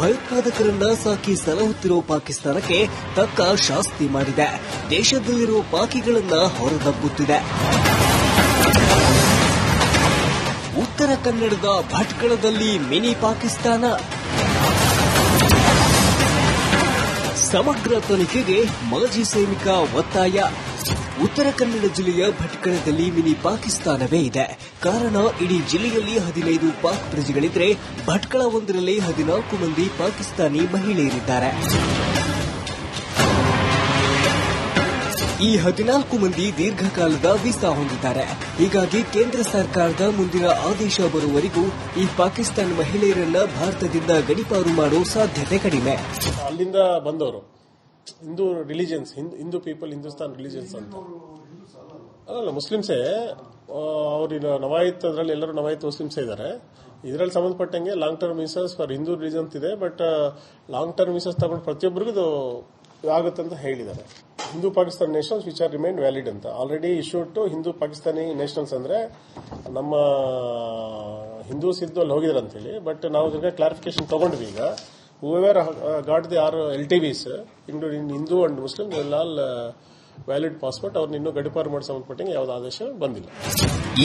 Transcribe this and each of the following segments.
ಭಯೋತ್ಪಾದಕರನ್ನ ಸಾಕಿ ಸಲಹುತ್ತಿರುವ ಪಾಕಿಸ್ತಾನಕ್ಕೆ ತಕ್ಕ ಶಾಸ್ತಿ ಮಾಡಿದೆ. ದೇಶದಲ್ಲಿರುವ ಪಾಕಿಗಳನ್ನ ಹೊರದಬ್ಬುತ್ತಿದೆ. ಉತ್ತರ ಕನ್ನಡದ ಭಟ್ಕಳದಲ್ಲಿ ಮಿನಿ ಪಾಕಿಸ್ತಾನ. ಸಮಗ್ರ ತನಿಖೆಗೆ ಮಾಜಿ ಸೈನಿಕ ಒತ್ತಾಯ. ಉತ್ತರ ಕನ್ನಡ ಜಿಲ್ಲೆಯ ಭಟ್ಕಳದಲ್ಲಿ ಮಿನಿ ಪಾಕಿಸ್ತಾನವೇ ಇದೆ. ಕಾರಣ, ಇಡೀ ಜಿಲ್ಲೆಯಲ್ಲಿ 15 ಪಾಕ್ ಪ್ರಜೆಗಳಿದ್ರೆ ಭಟ್ಕಳ ಒಂದರಲ್ಲಿ 14 ಮಂದಿ ಪಾಕಿಸ್ತಾನಿ ಮಹಿಳೆಯರಿದ್ದಾರೆ. ಈ 14 ಮಂದಿ ದೀರ್ಘಕಾಲದ ವೀಸಾ ಹೊಂದಿದ್ದಾರೆ. ಹೀಗಾಗಿ ಕೇಂದ್ರ ಸರ್ಕಾರದ ಮುಂದಿನ ಆದೇಶ ಬರುವವರೆಗೂ ಈ ಪಾಕಿಸ್ತಾನ ಮಹಿಳೆಯರನ್ನ ಭಾರತದಿಂದ ಗಡೀಪಾರು ಮಾಡುವ ಸಾಧ್ಯತೆ ಕಡಿಮೆ. ಅಲ್ಲಿಂದ ಬಂದವರು Hindu religions, Hindu people, Hindustan religions ಅಂತ ಅಲ್ಲ, ಮುಸ್ಲಿಮ್ಸೇ. ಅವ್ರ ನವಾಯಿತ್, ಅದರಲ್ಲಿ ಎಲ್ಲರೂ ನವಾಯಿತ್ ಮುಸ್ಲಿಮ್ಸೇ ಇದ್ದಾರೆ. ಇದರಲ್ಲಿ ಸಂಬಂಧಪಟ್ಟಂಗೆ long term visas for Hindu religions ಇದೆ. ಬಟ್ ಲಾಂಗ್ ಟರ್ಮ್ ವೀಸಾಸ್ ತಗೊಂಡು ಪ್ರತಿಯೊಬ್ಬರಿಗೂ ಇದು ಆಗುತ್ತಂತ ಹೇಳಿದ್ದಾರೆ. Hindu Pakistan nationals which are remain valid ಅಂತ already issued to Hindu Pakistani nationals, ಅಂದ್ರೆ ನಮ್ಮ ಹಿಂದೂಸ್ ಇದ್ದು ಅಲ್ಲಿ ಹೋಗಿದ್ರು ಅಂತ ಹೇಳಿ. ಬಟ್ ನಾವು ಇದಕ್ಕೆ ಕ್ಲಾರಿಫಿಕೇಶನ್ ತಗೊಂಡ್ವಿ. ಈಗ whoever got the LTVs, including Hindu and Muslim, they will all valid passport. ಅವ್ರನ್ನ ಇನ್ನೂ ಗಡೀಪಾರು ಮಾಡಿ ಸಂಬಂಧಪಟ್ಟಂಗೆ ಯಾವುದೇ ಆದೇಶ ಬಂದಿಲ್ಲ.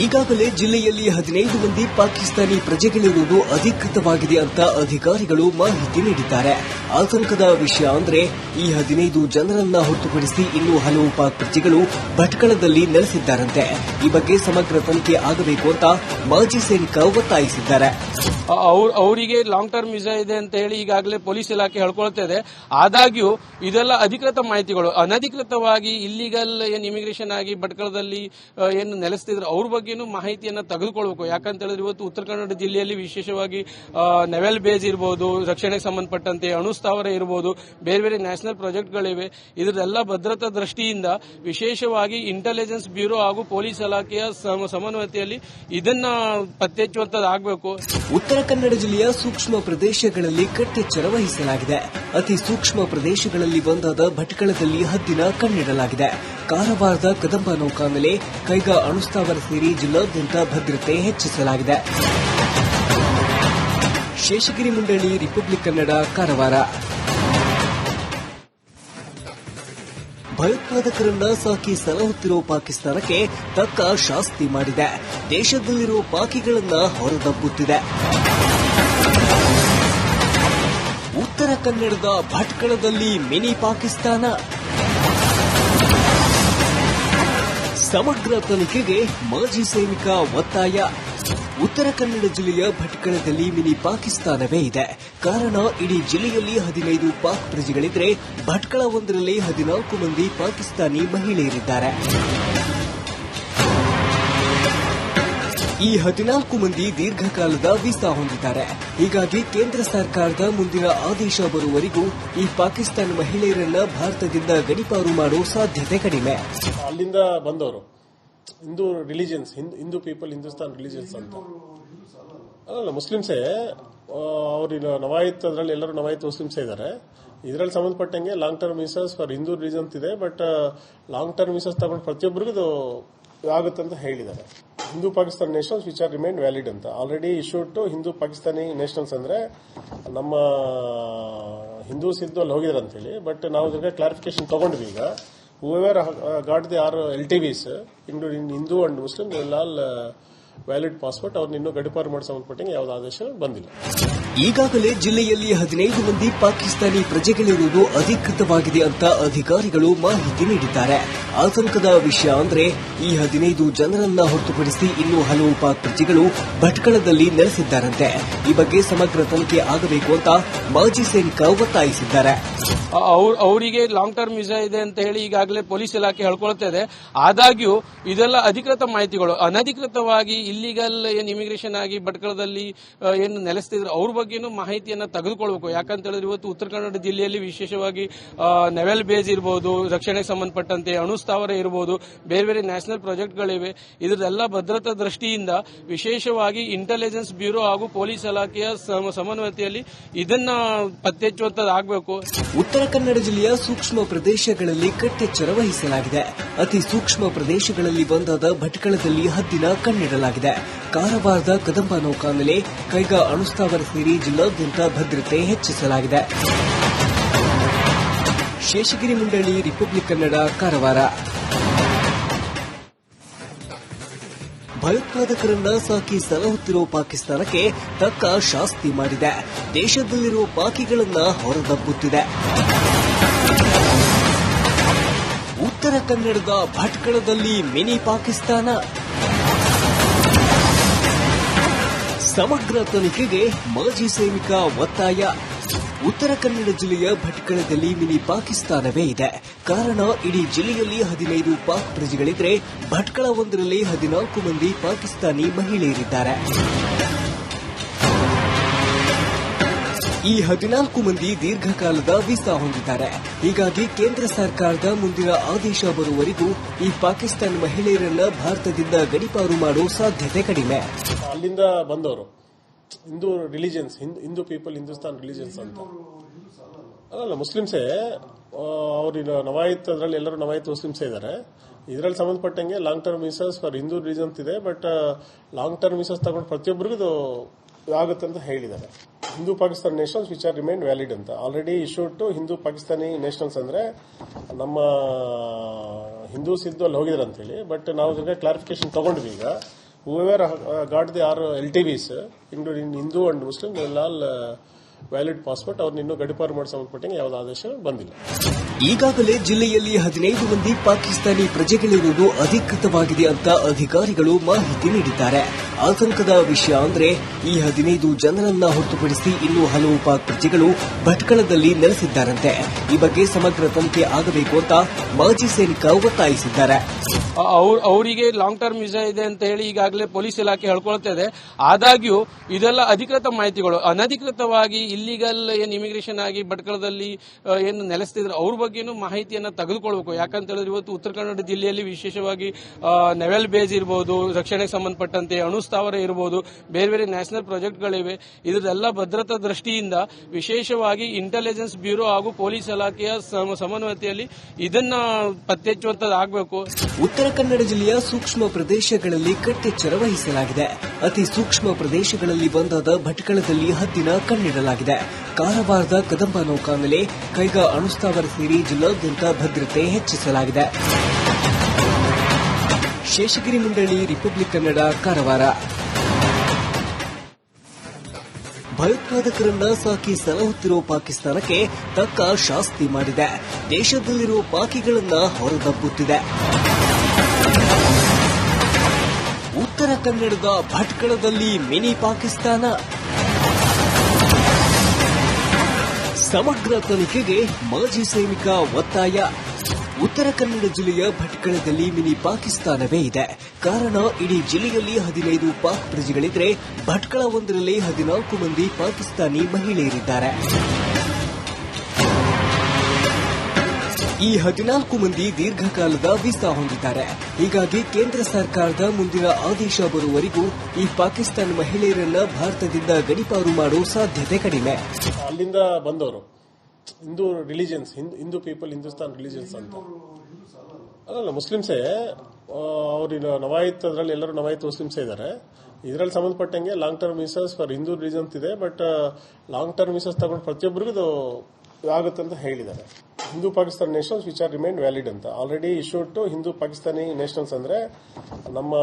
ಈಗಾಗಲೇ ಜಿಲ್ಲೆಯಲ್ಲಿ 15 ಮಂದಿ ಪಾಕಿಸ್ತಾನಿ ಪ್ರಜೆಗಳಿರುವುದು ಅಧಿಕೃತವಾಗಿದೆ ಅಂತ ಅಧಿಕಾರಿಗಳು ಮಾಹಿತಿ ನೀಡಿದ್ದಾರೆ. ಆತಂಕದ ವಿಷಯ ಅಂದ್ರೆ ಈ 15 ಜನರನ್ನ ಹೊರತುಪಡಿಸಿ ಇನ್ನೂ ಹಲವು ಪಾಕ್ ಪ್ರಜೆಗಳು ಭಟ್ಕಳದಲ್ಲಿ ನೆಲೆಸಿದ್ದಾರಂತೆ. ಈ ಬಗ್ಗೆ ಸಮಗ್ರ ತನಿಖೆ ಆಗಬೇಕು ಅಂತ ಮಾಜಿ ಸೈನಿಕ ಒತ್ತಾಯಿಸಿದ್ದಾರೆ. ಅವರಿಗೆ ಲಾಂಗ್ ಟರ್ಮ್ ವೀಸಾ ಇದೆ ಅಂತ ಹೇಳಿ ಈಗಾಗಲೇ ಪೊಲೀಸ್ ಇಲಾಖೆ ಹೇಳ್ಕೊಳ್ತಾ ಇದೆ. ಆದಾಗ್ಯೂ ಇದೆಲ್ಲ ಅಧಿಕೃತ ಮಾಹಿತಿಗಳು. ಅನಧಿಕೃತವಾಗಿ ಇಲ್ಲಿಗಲ್ ಏನ್ ಇಮಿಗ್ರೇಷನ್ ಆಗಿ ಭಟ್ಕಳದಲ್ಲಿ ಏನು ನೆಲೆಸ್ತಿದ್ರು ಅವ್ರ ಬಗ್ಗೆನೂ ಮಾಹಿತಿಯನ್ನ ತೆಗೆದುಕೊಳ್ಬೇಕು. ಯಾಕಂತ ಹೇಳಿದ್ರೆ ಇವತ್ತು ಉತ್ತರ ಕನ್ನಡ ಜಿಲ್ಲೆಯಲ್ಲಿ ವಿಶೇಷವಾಗಿ ನೆವೆಲ್ ಬೇಸ್ ಇರಬಹುದು, ರಕ್ಷಣೆಗೆ ಸಂಬಂಧಪಟ್ಟಂತೆ ಅಣುಸ್ಥಾವರ ಇರಬಹುದು, ಬೇರೆ ಬೇರೆ ನ್ಯಾಷನಲ್ ಪ್ರಾಜೆಕ್ಟ್ಗಳಿವೆ. ಇದರೆಲ್ಲ ಭದ್ರತಾ ದೃಷ್ಟಿಯಿಂದ ವಿಶೇಷವಾಗಿ ಇಂಟೆಲಿಜೆನ್ಸ್ ಬ್ಯೂರೋ ಹಾಗೂ ಪೊಲೀಸ್ ಇಲಾಖೆಯ ಸಮನ್ವಯತೆಯಲ್ಲಿ ಇದನ್ನ ಪತ್ತೆ ಹಚ್ಚುವಂತದ್ದಾಗಬೇಕು. ಉತ್ತರ ಕನ್ನಡ ಜಿಲ್ಲೆಯ ಸೂಕ್ಷ್ಮ ಪ್ರದೇಶಗಳಲ್ಲಿ ಕಟ್ಟೆಚ್ಚರ ವಹಿಸಲಾಗಿದೆ. ಅತಿ ಸೂಕ್ಷ್ಮ ಪ್ರದೇಶಗಳಲ್ಲಿ ಒಂದಾದ ಭಟ್ಕಳದಲ್ಲಿ ಹದ್ದಿನ ಕಣ್ಣಿಡಲಾಗಿದೆ. ಕಾರವಾರದ ಕದಂಬ ನೌಕಾನೆಲೆ, ಕೈಗಾ ಅಣುಸ್ಥಾವರ ಸೇರಿ ಜಿಲ್ಲಾದ್ಯಂತ ಭದ್ರತೆ ಹೆಚ್ಚಿಸಲಾಗಿದೆ. ಶೇಷಗಿರಿ ಮಂಡಳಿ, ರಿಪಬ್ಲಿಕ್ ಕನ್ನಡ, ಕಾರವಾರ. ಭಯೋತ್ಪಾದಕರನ್ನ ಸಾಕಿ ಸಲಹುತ್ತಿರುವ ಪಾಕಿಸ್ತಾನಕ್ಕೆ ತಕ್ಕ ಶಾಸ್ತಿ ಮಾಡಿದೆ. ದೇಶದಲ್ಲಿರುವ ಪಾಕಿಗಳನ್ನ ಹೊರದಬ್ಬುತ್ತಿದೆ. ಉತ್ತರ ಕನ್ನಡದ ಭಟ್ಕಳದಲ್ಲಿ ಮಿನಿ ಪಾಕಿಸ್ತಾನ. ಸಮಗ್ರ ತನಿಖೆಗೆ ಮಾಜಿ ಸೈನಿಕ ಒತ್ತಾಯ. ಉತ್ತರ ಕನ್ನಡ ಜಿಲ್ಲೆಯ ಭಟ್ಕಳದಲ್ಲಿ ಮಿನಿ ಪಾಕಿಸ್ತಾನವೇ ಇದೆ. ಕಾರಣ, ಇಡೀ ಜಿಲ್ಲೆಯಲ್ಲಿ 15 ಪಾಕ್ ಪ್ರಜೆಗಳಿದ್ರೆ ಭಟ್ಕಳ ಒಂದರಲ್ಲಿ 14 ಮಂದಿ ಪಾಕಿಸ್ತಾನಿ ಮಹಿಳೆಯರಿದ್ದಾರೆ. ಈ 14 ಮಂದಿ ದೀರ್ಘಕಾಲದ ವೀಸಾ ಹೊಂದಿದ್ದಾರೆ. ಹೀಗಾಗಿ ಕೇಂದ್ರ ಸರ್ಕಾರದ ಮುಂದಿನ ಆದೇಶ ಬರುವವರೆಗೂ ಈ ಪಾಕಿಸ್ತಾನ ಮಹಿಳೆಯರನ್ನ ಭಾರತದಿಂದ ಗಡೀಪಾರು ಮಾಡುವ ಸಾಧ್ಯತೆ ಕಡಿಮೆ. ಅಲ್ಲಿಂದ ಬಂದವರು Hindu religions, Hindu people, Hindustan religions ಅಂತ ಅಲ್ಲ, ಮುಸ್ಲಿಮ್ಸೇ. ಅವ್ರ ನವಾಯಿತ್, ಅದರಲ್ಲಿ ಎಲ್ಲರೂ ನವಾಯಿತ್ ಮುಸ್ಲಿಮ್ಸೇ ಇದ್ದಾರೆ. ಇದರಲ್ಲಿ ಸಂಬಂಧಪಟ್ಟಂಗೆ long term visas for Hindu religions ಇದೆ. ಬಟ್ ಲಾಂಗ್ ಟರ್ಮ್ ವೀಸಾಸ್ ತಗೊಂಡು ಪ್ರತಿಯೊಬ್ಬರಿಗೂ ಇದು ಆಗುತ್ತಂತ ಹೇಳಿದ್ದಾರೆ. Hindu Pakistan nationals which are remain valid ಅಂತ already issued to Hindu Pakistani nationals, ಅಂದ್ರೆ ನಮ್ಮ ಹಿಂದೂಸ್ ಇದ್ದು ಅಲ್ಲಿ ಹೋಗಿದ್ರು ಅಂತ ಹೇಳಿ. ಬಟ್ ನಾವು ಇದಕ್ಕೆ ಕ್ಲಾರಿಫಿಕೇಶನ್ ತಗೊಂಡ್ವಿ. ಈಗ whoever got the LTVs, including Hindu and Muslim, they will all valid passport. ಅವ್ರನ್ನ ಇನ್ನೂ ಗಡೀಪಾರು ಮಾಡಿ ಸಂಬಂಧಪಟ್ಟಂಗೆ ಯಾವುದೇ ಆದೇಶ ಬಂದಿಲ್ಲ. ಈಗಾಗಲೇ ಜಿಲ್ಲೆಯಲ್ಲಿ 15 ಮಂದಿ ಪಾಕಿಸ್ತಾನಿ ಪ್ರಜೆಗಳಿರುವುದು ಅಧಿಕೃತವಾಗಿದೆ ಅಂತ ಅಧಿಕಾರಿಗಳು ಮಾಹಿತಿ ನೀಡಿದ್ದಾರೆ. ಆತಂಕದ ವಿಷಯ ಅಂದ್ರೆ ಈ 15 ಜನರನ್ನ ಹೊರತುಪಡಿಸಿ ಇನ್ನೂ ಹಲವು ಪಾಕ್ ಪ್ರಜೆಗಳು ಭಟ್ಕಳದಲ್ಲಿ ನೆಲೆಸಿದ್ದಾರಂತೆ. ಈ ಬಗ್ಗೆ ಸಮಗ್ರ ತನಿಖೆ ಆಗಬೇಕು ಅಂತ ಮಾಜಿ ಸೈನಿಕ ಒತ್ತಾಯಿಸಿದ್ದಾರೆ. ಅವರಿಗೆ ಲಾಂಗ್ ಟರ್ಮ್ ವೀಸಾ ಇದೆ ಅಂತ ಹೇಳಿ ಈಗಾಗಲೇ ಪೊಲೀಸ್ ಇಲಾಖೆ ಹೇಳ್ಕೊಳ್ತಾ ಇದೆ. ಆದಾಗ್ಯೂ ಇದೆಲ್ಲ ಅಧಿಕೃತ ಮಾಹಿತಿಗಳು. ಅನಧಿಕೃತವಾಗಿ ಇಲ್ಲಿಗಲ್ ಏನ್ ಇಮಿಗ್ರೇಷನ್ ಆಗಿ ಭಟ್ಕಳದಲ್ಲಿ ಏನು ನೆಲೆಸ್ತಿದ್ರು ಅವ್ರ ಬಗ್ಗೆನೂ ಮಾಹಿತಿಯನ್ನ ತೆಗೆದುಕೊಳ್ಬೇಕು. ಯಾಕಂತ ಹೇಳಿದ್ರೆ ಇವತ್ತು ಉತ್ತರ ಕನ್ನಡ ಜಿಲ್ಲೆಯಲ್ಲಿ ವಿಶೇಷವಾಗಿ ನೆವೆಲ್ ಬೇಸ್ ಇರಬಹುದು, ರಕ್ಷಣೆಗೆ ಸಂಬಂಧಪಟ್ಟಂತೆ ಅಣುಸ್ಥಾವರ ಇರಬಹುದು, ಬೇರೆ ಬೇರೆ ನ್ಯಾಷನಲ್ ಪ್ರಾಜೆಕ್ಟ್ಗಳಿವೆ. ಇದರೆಲ್ಲ ಭದ್ರತಾ ದೃಷ್ಟಿಯಿಂದ ವಿಶೇಷವಾಗಿ ಇಂಟೆಲಿಜೆನ್ಸ್ ಬ್ಯೂರೋ ಹಾಗೂ ಪೊಲೀಸ್ ಇಲಾಖೆಯ ಸಮನ್ವಯತೆಯಲ್ಲಿ ಇದನ್ನ ಪತ್ತೆ ಹಚ್ಚುವಂತದ್ದಾಗಬೇಕು. ಉತ್ತರ ಕನ್ನಡ ಜಿಲ್ಲೆಯ ಸೂಕ್ಷ್ಮ ಪ್ರದೇಶಗಳಲ್ಲಿ ಕಟ್ಟೆಚ್ಚರ ವಹಿಸಲಾಗಿದೆ. ಅತಿ ಸೂಕ್ಷ್ಮ ಪ್ರದೇಶಗಳಲ್ಲಿ ಒಂದಾದ ಭಟ್ಕಳದಲ್ಲಿ ಹದ್ದಿನ ಕಣ್ಣಿಡಲಾಗಿದೆ. ಕಾರವಾರದ ಕದಂಬ ನೌಕಾನೆಲೆ, ಕೈಗಾ ಅಣುಸ್ಥಾವರ ಸೇರಿ ಜಿಲ್ಲಾದ್ಯಂತ ಭದ್ರತೆ ಹೆಚ್ಚಿಸಲಾಗಿದೆ. ಶೇಷಗಿರಿ ಮಂಡಳಿ, ರಿಪಬ್ಲಿಕ್ ಕನ್ನಡ, ಕಾರವಾರ. ಭಯೋತ್ಪಾದಕರನ್ನ ಸಾಕಿ ಸಲಹುತ್ತಿರುವ ಪಾಕಿಸ್ತಾನಕ್ಕೆ ತಕ್ಕ ಶಾಸ್ತಿ ಮಾಡಿದೆ. ದೇಶದಲ್ಲಿರುವ ಪಾಕಿಗಳನ್ನ ಹೊರದಬ್ಬುತ್ತಿದೆ. ಉತ್ತರ ಕನ್ನಡದ ಭಟ್ಕಳದಲ್ಲಿ ಮಿನಿ ಪಾಕಿಸ್ತಾನ. ಸಮಗ್ರ ತನಿಖೆಗೆ ಮಾಜಿ ಸೈನಿಕ ಒತ್ತಾಯ. ಉತ್ತರ ಕನ್ನಡ ಜಿಲ್ಲೆಯ ಭಟ್ಕಳದಲ್ಲಿ ಮಿನಿ ಪಾಕಿಸ್ತಾನವೇ ಇದೆ. ಕಾರಣ, ಇಡೀ ಜಿಲ್ಲೆಯಲ್ಲಿ 15 ಪಾಕ್ ಪ್ರಜೆಗಳಿದ್ರೆ ಭಟ್ಕಳ ಒಂದರಲ್ಲಿ 14 ಮಂದಿ ಪಾಕಿಸ್ತಾನಿ ಮಹಿಳೆಯರಿದ್ದಾರೆ. ಈ 14 ಮಂದಿ ದೀರ್ಘಕಾಲದ ವೀಸಾ ಹೊಂದಿದ್ದಾರೆ. ಹೀಗಾಗಿ ಕೇಂದ್ರ ಸರ್ಕಾರದ ಮುಂದಿನ ಆದೇಶ ಬರುವವರೆಗೂ ಈ ಪಾಕಿಸ್ತಾನ ಮಹಿಳೆಯರನ್ನ ಭಾರತದಿಂದ ಗಡೀಪಾರು ಮಾಡುವ ಸಾಧ್ಯತೆ ಕಡಿಮೆ. ಅಲ್ಲಿಂದ ಬಂದವರು Hindu religions, Hindu people, Hindustan religions ಅಂತ ಅಲ್ಲ, ಮುಸ್ಲಿಮ್ಸೇ. ಅವ್ರ ನವಾಯಿತ್ ಅದರಲ್ಲಿ ಎಲ್ಲರೂ ನವಾಯಿತ್ ಮುಸ್ಲಿಮ್ಸೇ ಇದ್ದಾರೆ. ಇದರಲ್ಲಿ ಸಂಬಂಧಪಟ್ಟಂಗೆ long term visas for Hindu reasons ಇದೆ. ಬಟ್ ಲಾಂಗ್ ಟರ್ಮ್ ವೀಸಾಸ್ ತಗೊಂಡು ಪ್ರತಿಯೊಬ್ಬರಿಗೂ ಆಗುತ್ತೆ ಅಂತ ಹೇಳಿದ್ದಾರೆ. Hindu Pakistan nationals which are remain valid ಅಂತ already issued to Hindu Pakistani nationals. ಅಂದ್ರೆ ನಮ್ಮ ಹಿಂದೂಸ್ ಇದ್ದು ಅಲ್ಲಿ ಹೋಗಿದ್ದಾರೆ ಅಂತ ಹೇಳಿ. ಬಟ್ ನಾವು ಕ್ಲಾರಿಫಿಕೇಶನ್ ತಗೊಂಡ್ವಿ. ಈಗ whoever got the LTVs, including Hindu and Muslim, they will all valid passport. ಅವ್ರನ್ನ ಇನ್ನೂ ಗಡೀಪಾರು ಮಾಡಿ ಸಂಬಂಧಪಟ್ಟಂಗೆ ಯಾವುದೇ ಆದೇಶ ಬಂದಿಲ್ಲ. ಈಗಾಗಲೇ ಜಿಲ್ಲೆಯಲ್ಲಿ 15 ಮಂದಿ ಪಾಕಿಸ್ತಾನಿ ಪ್ರಜೆಗಳಿರುವುದು ಅಧಿಕೃತವಾಗಿದೆ ಅಂತ ಅಧಿಕಾರಿಗಳು ಮಾಹಿತಿ ನೀಡಿದ್ದಾರೆ. ಆತಂಕದ ವಿಷಯ ಅಂದ್ರೆ ಈ 15 ಜನರನ್ನ ಹೊರತುಪಡಿಸಿ ಇನ್ನೂ ಹಲವು ಪಾಕ್ ಪ್ರಜೆಗಳು ಭಟ್ಕಳದಲ್ಲಿ ನೆಲೆಸಿದ್ದಾರಂತೆ. ಈ ಬಗ್ಗೆ ಸಮಗ್ರ ತನಿಖೆ ಆಗಬೇಕು ಅಂತ ಮಾಜಿ ಸೈನಿಕ ಒತ್ತಾಯಿಸಿದ್ದಾರೆ. ಅವರಿಗೆ ಲಾಂಗ್ ಟರ್ಮ್ ವೀಸಾ ಇದೆ ಅಂತ ಹೇಳಿ ಈಗಾಗಲೇ ಪೊಲೀಸ್ ಇಲಾಖೆ ಹೇಳ್ಕೊಳ್ತಾ ಇದೆ. ಆದಾಗ್ಯೂ ಇದೆಲ್ಲ ಅಧಿಕೃತ ಮಾಹಿತಿಗಳು. ಅನಧಿಕೃತವಾಗಿ ಇಲ್ಲಿಗಲ್ ಇಮಿಗ್ರೇಷನ್ ಆಗಿ ಭಟ್ಕಳದಲ್ಲಿ ಏನು ನೆಲೆಸ್ತಿದ್ರು ಅವ್ರ ಬಗ್ಗೆನೂ ಮಾಹಿತಿಯನ್ನ ತೆಗೆದುಕೊಳ್ಬೇಕು. ಯಾಕಂತ ಹೇಳಿದ್ರೆ ಇವತ್ತು ಉತ್ತರ ಕನ್ನಡ ಜಿಲ್ಲೆಯಲ್ಲಿ ವಿಶೇಷವಾಗಿ ನೆವೆಲ್ ಬೇಸ್ ಇರಬಹುದು, ರಕ್ಷಣೆಗೆ ಸಂಬಂಧಪಟ್ಟಂತೆ ಅಣುಸ್ಥಾವರ ಇರಬಹುದು, ಬೇರೆ ಬೇರೆ ನ್ಯಾಷನಲ್ ಪ್ರಾಜೆಕ್ಟ್ಗಳಿವೆ. ಇದರೆಲ್ಲ ಭದ್ರತಾ ದೃಷ್ಟಿಯಿಂದ ವಿಶೇಷವಾಗಿ ಇಂಟೆಲಿಜೆನ್ಸ್ ಬ್ಯೂರೋ ಹಾಗೂ ಪೊಲೀಸ್ ಇಲಾಖೆಯ ಸಮನ್ವಯತೆಯಲ್ಲಿ ಇದನ್ನ ಪತ್ತೆ ಹಚ್ಚುವಂತದ್ದಾಗಬೇಕು. ಉತ್ತರ ಕನ್ನಡ ಜಿಲ್ಲೆಯ ಸೂಕ್ಷ್ಮ ಪ್ರದೇಶಗಳಲ್ಲಿ ಕಟ್ಟೆಚ್ಚರ ವಹಿಸಲಾಗಿದೆ. ಅತಿ ಸೂಕ್ಷ್ಮ ಪ್ರದೇಶಗಳಲ್ಲಿ ಒಂದಾದ ಭಟ್ಕಳದಲ್ಲಿ ಹದ್ದಿನ ಕಣ್ಣಿಡಲಾಗಿದೆ. ಕಾರವಾರದ ಕದಂಬ ನೌಕಾನೆಲೆ, ಕೈಗಾ ಅಣುಸ್ಥಾವರ ಸೇರಿ ಜಿಲ್ಲಾದ್ಯಂತ ಭದ್ರತೆ ಹೆಚ್ಚಿಸಲಾಗಿದೆ. ಶೇಷಗಿರಿ ಮಂಡಳಿ, ರಿಪಬ್ಲಿಕ್ ಕನ್ನಡ, ಕಾರವಾರ. ಭಯೋತ್ಪಾದಕರನ್ನ ಸಾಕಿ ಸಲಹುತ್ತಿರುವ ಪಾಕಿಸ್ತಾನಕ್ಕೆ ತಕ್ಕ ಶಾಸ್ತಿ ಮಾಡಿದೆ. ದೇಶದಲ್ಲಿರುವ ಪಾಕಿಗಳನ್ನ ಹೊರದಬ್ಬುತ್ತಿದೆ. ಉತ್ತರ ಕನ್ನಡದ ಭಟ್ಕಳದಲ್ಲಿ ಮಿನಿ ಪಾಕಿಸ್ತಾನ. ಸಮಗ್ರ ತನಿಖೆಗೆ ಮಾಜಿ ಸೈನಿಕ ಒತ್ತಾಯ. ಉತ್ತರ ಕನ್ನಡ ಜಿಲ್ಲೆಯ ಭಟ್ಕಳದಲ್ಲಿ ಮಿನಿ ಪಾಕಿಸ್ತಾನವೇ ಇದೆ. ಕಾರಣ, ಇಡೀ ಜಿಲ್ಲೆಯಲ್ಲಿ 15 ಪಾಕ್ ಪ್ರಜೆಗಳಿದ್ರೆ ಭಟ್ಕಳ ಒಂದರಲ್ಲಿ 14 ಮಂದಿ ಪಾಕಿಸ್ತಾನಿ ಮಹಿಳೆಯರಿದ್ದಾರೆ. ಈ 14 ಮಂದಿ ದೀರ್ಘಕಾಲದ ವೀಸಾ ಹೊಂದಿದ್ದಾರೆ. ಹೀಗಾಗಿ ಕೇಂದ್ರ ಸರ್ಕಾರದ ಮುಂದಿನ ಆದೇಶ ಬರುವವರೆಗೂ ಈ ಪಾಕಿಸ್ತಾನ ಮಹಿಳೆಯರನ್ನ ಭಾರತದಿಂದ ಗಡೀಪಾರು ಮಾಡುವ ಸಾಧ್ಯತೆ ಕಡಿಮೆ. ಅಲ್ಲಿಂದ ಬಂದವರು Hindu religions, Hindu people, Hindustan religions ಅಂತ ಅಲ್ಲ, ಮುಸ್ಲಿಮ್ಸೇ. ಅವ್ರ ನವಾಯಿತ್ ಅದರಲ್ಲಿ ಎಲ್ಲರೂ ನವಾಯಿತ್ ಮುಸ್ಲಿಮ್ಸೇ ಇದ್ದಾರೆ. ಇದರಲ್ಲಿ ಸಂಬಂಧಪಟ್ಟಂಗೆ long term visas for Hindu reasons ಇದೆ. ಬಟ್ ಲಾಂಗ್ ಟರ್ಮ್ ವೀಸಾಸ್ ತಗೊಂಡು ಪ್ರತಿಯೊಬ್ಬರಿಗೂ ಆಗುತ್ತೆ ಅಂತ ಹೇಳಿದ್ದಾರೆ. Hindu Pakistan nationals which are remain valid ಅಂತ already issued to Hindu Pakistani nationals. ಅಂದ್ರೆ ನಮ್ಮ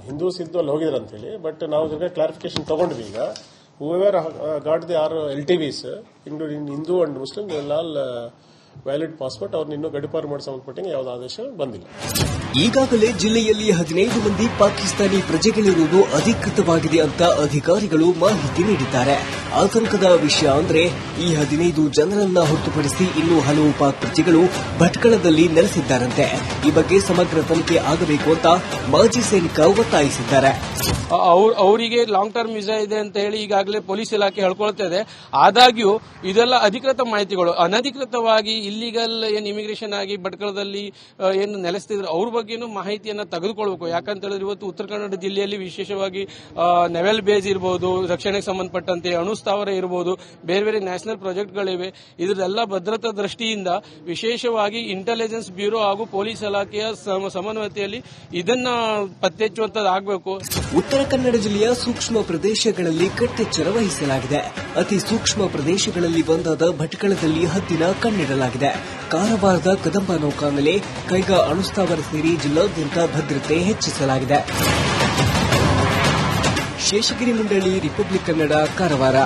ಹಿಂದೂಸ್ ಇದ್ದು ಅಲ್ಲಿ ಹೋಗಿದ್ದಾರೆ ಅಂತ ಹೇಳಿ. ಬಟ್ ನಾವು ಕ್ಲಾರಿಫಿಕೇಶನ್ ತಗೊಂಡ್ವಿ. ಈಗ whoever got the LTVs, including Hindu and Muslim, they will all valid passport. ಅವ್ರನ್ನ ಇನ್ನೂ ಗಡೀಪಾರು ಮಾಡಿ ಸಂಬಂಧಪಟ್ಟಂಗೆ ಯಾವುದೇ ಆದೇಶ ಬಂದಿಲ್ಲ. ಈಗಾಗಲೇ ಜಿಲ್ಲೆಯಲ್ಲಿ 15 ಮಂದಿ ಪಾಕಿಸ್ತಾನಿ ಪ್ರಜೆಗಳಿರುವುದು ಅಧಿಕೃತವಾಗಿದೆ ಅಂತ ಅಧಿಕಾರಿಗಳು ಮಾಹಿತಿ ನೀಡಿದ್ದಾರೆ. ಆತಂಕದ ವಿಷಯ ಅಂದ್ರೆ ಈ 15 ಜನರನ್ನ ಹೊರತುಪಡಿಸಿ ಇನ್ನೂ ಹಲವು ಪಾಕ್ ಪ್ರಜೆಗಳು ಭಟ್ಕಳದಲ್ಲಿ ನೆಲೆಸಿದ್ದಾರಂತೆ. ಈ ಬಗ್ಗೆ ಸಮಗ್ರ ತನಿಖೆ ಆಗಬೇಕು ಅಂತ ಮಾಜಿ ಸೈನಿಕ ಒತ್ತಾಯಿಸಿದ್ದಾರೆ. ಅವರಿಗೆ ಲಾಂಗ್ ಟರ್ಮ್ ವೀಸಾ ಇದೆ ಅಂತ ಹೇಳಿ ಈಗಾಗಲೇ ಪೊಲೀಸ್ ಇಲಾಖೆ ಹೇಳ್ಕೊಳ್ತಾ ಇದೆ. ಆದಾಗ್ಯೂ ಇದೆಲ್ಲ ಅಧಿಕೃತ ಮಾಹಿತಿಗಳು. ಅನಧಿಕೃತವಾಗಿ ಇಲ್ಲಿಗಲ್ ಇಮಿಗ್ರೇಷನ್ ಆಗಿ ಭಟ್ಕಳದಲ್ಲಿ ಏನು ನೆಲೆಸ್ತಿದ್ರು ಅವ್ರ ಬಗ್ಗೆ ಬಗ್ಗೆನೂ ಮಾಹಿತಿಯನ್ನ ತೆಗೆದುಕೊಳ್ಬೇಕು. ಯಾಕಂತ ಹೇಳಿದ್ರೆ ಇವತ್ತು ಉತ್ತರ ಕನ್ನಡ ಜಿಲ್ಲೆಯಲ್ಲಿ ವಿಶೇಷವಾಗಿ ನೆವೆಲ್ ಬೇಸ್ ಇರಬಹುದು, ರಕ್ಷಣೆಗೆ ಸಂಬಂಧಪಟ್ಟಂತೆ ಅಣುಸ್ಥಾವರ ಇರಬಹುದು, ಬೇರೆ ಬೇರೆ ನ್ಯಾಷನಲ್ ಪ್ರಾಜೆಕ್ಟ್ಗಳಿವೆ. ಇದರೆಲ್ಲ ಭದ್ರತಾ ದೃಷ್ಟಿಯಿಂದ ವಿಶೇಷವಾಗಿ ಇಂಟೆಲಿಜೆನ್ಸ್ ಬ್ಯೂರೋ ಹಾಗೂ ಪೊಲೀಸ್ ಇಲಾಖೆಯ ಸಮನ್ವಯತೆಯಲ್ಲಿ ಇದನ್ನ ಪತ್ತೆಹಚ್ಚುವಂತದ್ದಾಗಬೇಕು. ಉತ್ತರ ಕನ್ನಡ ಜಿಲ್ಲೆಯ ಸೂಕ್ಷ್ಮ ಪ್ರದೇಶಗಳಲ್ಲಿ ಕಟ್ಟೆಚ್ಚರ ವಹಿಸಲಾಗಿದೆ. ಅತಿ ಸೂಕ್ಷ್ಮ ಪ್ರದೇಶಗಳಲ್ಲಿ ಒಂದಾದ ಭಟ್ಕಳದಲ್ಲಿ ಹದ್ದಿನ ಕಣ್ಣಿಡಲಾಗಿದೆ. ಕಾರವಾರದ ಕದಂಬ ನೌಕಾನೆಲೆ, ಕೈಗಾ ಅಣುಸ್ಥಾವರ ಸೇರಿ ಜಿಲ್ಲಾದ್ಯಂತ ಭದ್ರತೆ ಹೆಚ್ಚಿಸಲಾಗಿದೆ. ಶೇಷಗಿರಿ ಮಂಡಳಿ, ರಿಪಬ್ಲಿಕ್ ಕನ್ನಡ, ಕಾರವಾರ.